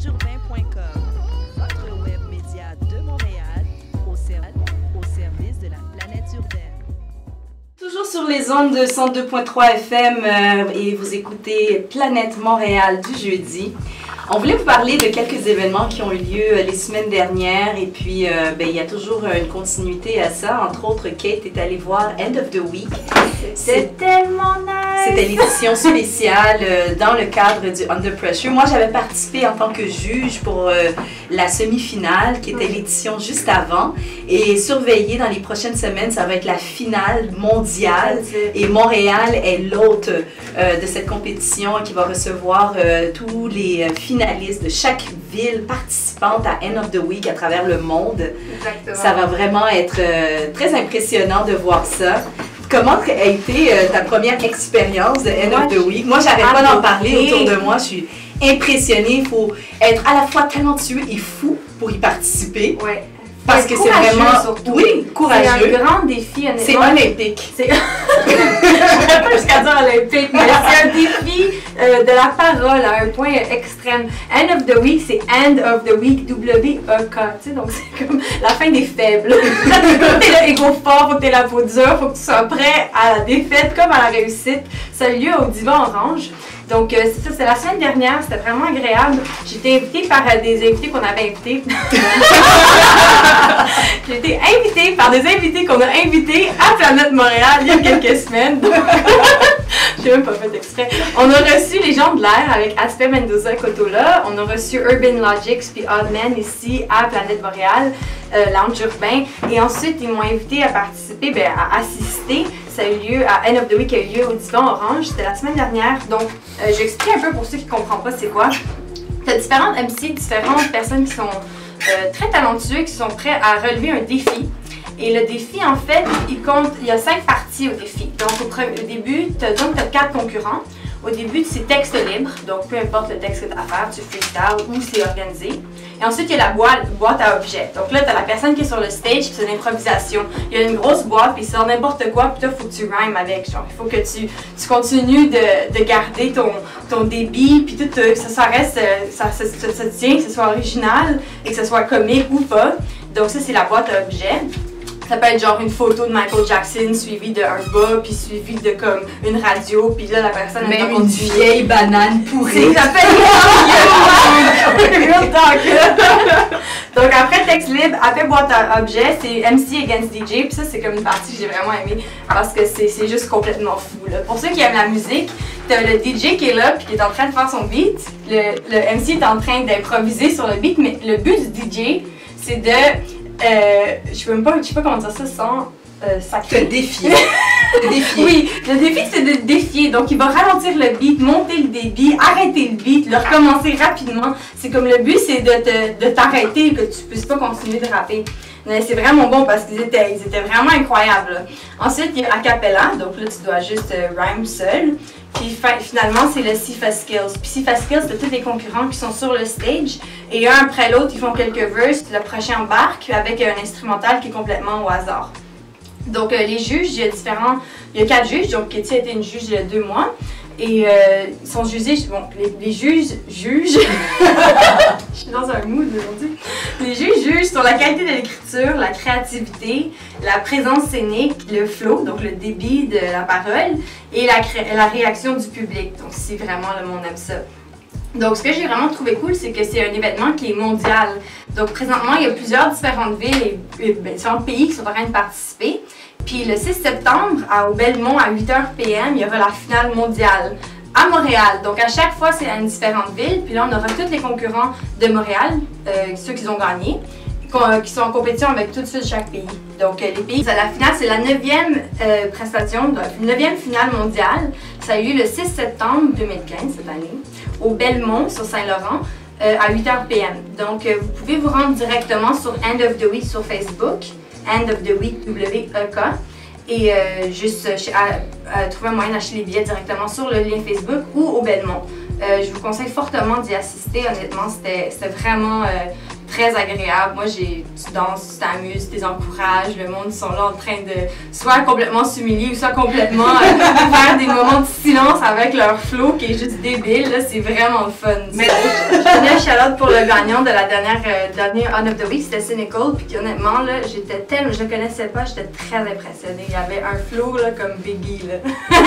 planèteurbain.com, votre web média de Montréal au service de la planète urbaine. Toujours sur les ondes de 102.3 FM et vous écoutez Planète Montréal du jeudi. On voulait vous parler de quelques événements qui ont eu lieu les semaines dernières et puis il y a toujours une continuité à ça. Entre autres, Kate est allée voir End of the Week. C'est tellement nice! C'était l'édition spéciale dans le cadre du Under Pressure. Moi, j'avais participé en tant que juge pour la semi-finale qui était l'édition juste avant et surveiller dans les prochaines semaines, ça va être la finale mondiale et Montréal est l'hôte de cette compétition qui va recevoir tous les finalistes de chaque ville participante à End of the Week à travers le monde. Exactement. Ça va vraiment être très impressionnant de voir ça. Comment a été ta première expérience de End of the Week? Moi, j'arrête pas d'en parler autour de moi. Je suis impressionnée. Il faut être à la fois talentueux et fou pour y participer. Ouais. Parce que c'est vraiment... Surtout. Oui, courageux. C'est un grand défi, honnêtement. C'est olympique. Je ne pas jusqu'à dire olympique, mais c'est un défi de la parole à un point extrême. End of the Week, c'est End of the Week, W-E-K. Tu sais, donc c'est comme la fin des faibles. Faut que tu aies l'ego fort, faut que tu aies la peau dure, faut que tu sois prêt à la défaite comme à la réussite. Ça a eu lieu au Divan Orange. Donc, c'est ça, c'est la semaine dernière, c'était vraiment agréable. J'ai été invitée par des invités qu'on avait invités. J'ai été invitée par des invités qu'on a invités à Planète Montréal il y a quelques semaines. J'ai même pas fait exprès. On a reçu les gens de l'air avec Asper Mendoza Cotola. On a reçu Urban Logics puis Oddman ici à Planète Montréal, Lounge Urbain. Et ensuite, ils m'ont invité à participer, à assister. Ça a eu lieu à End of the Week, qui a eu lieu au Divan Orange. C'était la semaine dernière. Donc, j'explique un peu pour ceux qui ne comprennent pas c'est quoi. Tu as différentes MC, différentes personnes qui sont très talentueux, qui sont prêts à relever un défi. Et le défi, en fait, il y a 5 parties au défi. Donc, au début, tu as 4 concurrents. Au début, c'est texte libre, donc peu importe le texte que tu as à faire, tu freestyle ou c'est organisé. Et ensuite, il y a la boîte à objets. Donc là, tu as la personne qui est sur le stage, puis c'est une improvisation. Il y a une grosse boîte, puis il sort n'importe quoi, puis toi, il faut que tu rhymes avec. Genre, il faut que tu continues de garder ton débit, puis tout, que ça reste, ça tient, que ce soit original, et que ce soit comique ou pas. Donc ça, c'est la boîte à objets. Ça peut être genre une photo de Michael Jackson suivie d'un bas, puis suivie de comme une radio, puis là la personne même une vieille banane pourrie. Ça fait real talk. Donc après texte libre, après boîte à objets, c'est MC against DJ, puis ça c'est comme une partie que j'ai vraiment aimée parce que c'est juste complètement fou là. Pour ceux qui aiment la musique, t'as le DJ qui est là puis qui est en train de faire son beat, le MC est en train d'improviser sur le beat, mais le but du DJ c'est de je sais pas comment dire ça sans sacrer. Te défier. Oui, le défi c'est de défier. Donc il va ralentir le beat, monter le débit, arrêter le beat, le recommencer rapidement. C'est comme le but c'est de t'arrêter et que tu puisses pas continuer de rapper. Mais c'est vraiment bon parce qu'ils étaient vraiment incroyables. Là. Ensuite, il y a a cappella, donc là tu dois juste rhyme seul. Puis finalement, c'est le Sifa Skills. Puis Sifa Skills, c'est tous les concurrents qui sont sur le stage. Et un après l'autre, ils font quelques verses. Le prochain embarque avec un instrumental qui est complètement au hasard. Donc les juges, il y a 4 juges. Donc Katie a été une juge il y a 2 mois. Et ils sont jugés, bon, les juges jugent. Je suis dans un mood aujourd'hui. Les juges jugent sur la qualité de l'écriture, la créativité, la présence scénique, le flow, donc le débit de la parole, et la réaction du public. Donc si vraiment le monde aime ça. Donc ce que j'ai vraiment trouvé cool, c'est que c'est un événement qui est mondial. Donc présentement, il y a plusieurs différentes villes et différents pays qui sont en train de participer. Puis le 6 septembre, au Belmont, à 8h PM, il y aura la finale mondiale à Montréal. Donc à chaque fois, c'est à une différente ville. Puis là, on aura tous les concurrents de Montréal, ceux qui ont gagné, qui sont en compétition avec tout de suite chaque pays. Donc les pays, la finale, c'est la 9e prestation, la 9e finale mondiale. Ça a eu lieu le 6 septembre 2015, cette année, au Belmont, sur Saint-Laurent, à 8h PM. Donc vous pouvez vous rendre directement sur End of the Week sur Facebook. End of the Week, W-E-K, et juste trouver un moyen d'acheter les billets directement sur le lien Facebook ou au Belmont. Je vous conseille fortement d'y assister, honnêtement, c'était vraiment très agréable. Moi, tu danses, tu t'amuses, tu les encourages. Le monde, ils sont là en train de soit complètement s'humilier ou soit complètement faire des moments de silence avec leur flow qui est juste débile. Là, c'est vraiment le fun. Mais je donnais un shout-out pour le gagnant de la dernière On of the Week, c'était Cynical. Puis honnêtement, là, je le connaissais pas, j'étais très impressionnée. Il y avait un flow là, comme Biggie. Là.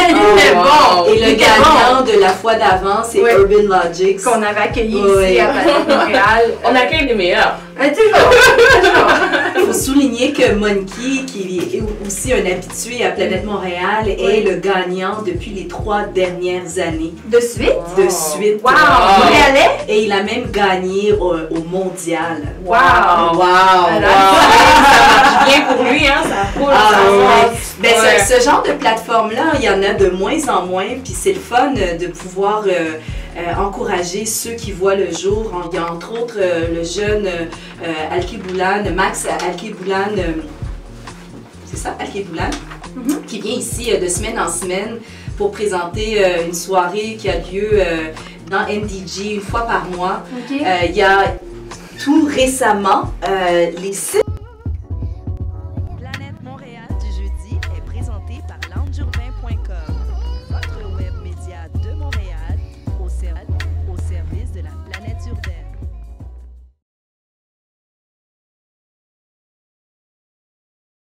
Il était bon! Et le gagnant de la fois d'avant, c'est Urban Logic. Qu'on avait accueilli ici à Montréal. On accueille les meilleurs. Toujours! Il faut souligner que Monkey, qui est aussi un habitué à Planète Montréal, est le gagnant depuis les 3 dernières années. De suite? De suite. Wow! Montréalais? Et il a même gagné au mondial. Wow! Ça marche bien pour lui, hein? Ça roule. Ce genre de plateforme-là, il y en a de moins en moins, puis c'est le fun de pouvoir encourager ceux qui voient le jour. Il y a entre autres le jeune Alkeboulan, Max Alkeboulan, c'est ça, Alkeboulan, qui vient ici de semaine en semaine pour présenter une soirée qui a lieu dans MDG une fois par mois. Il y a tout récemment les 6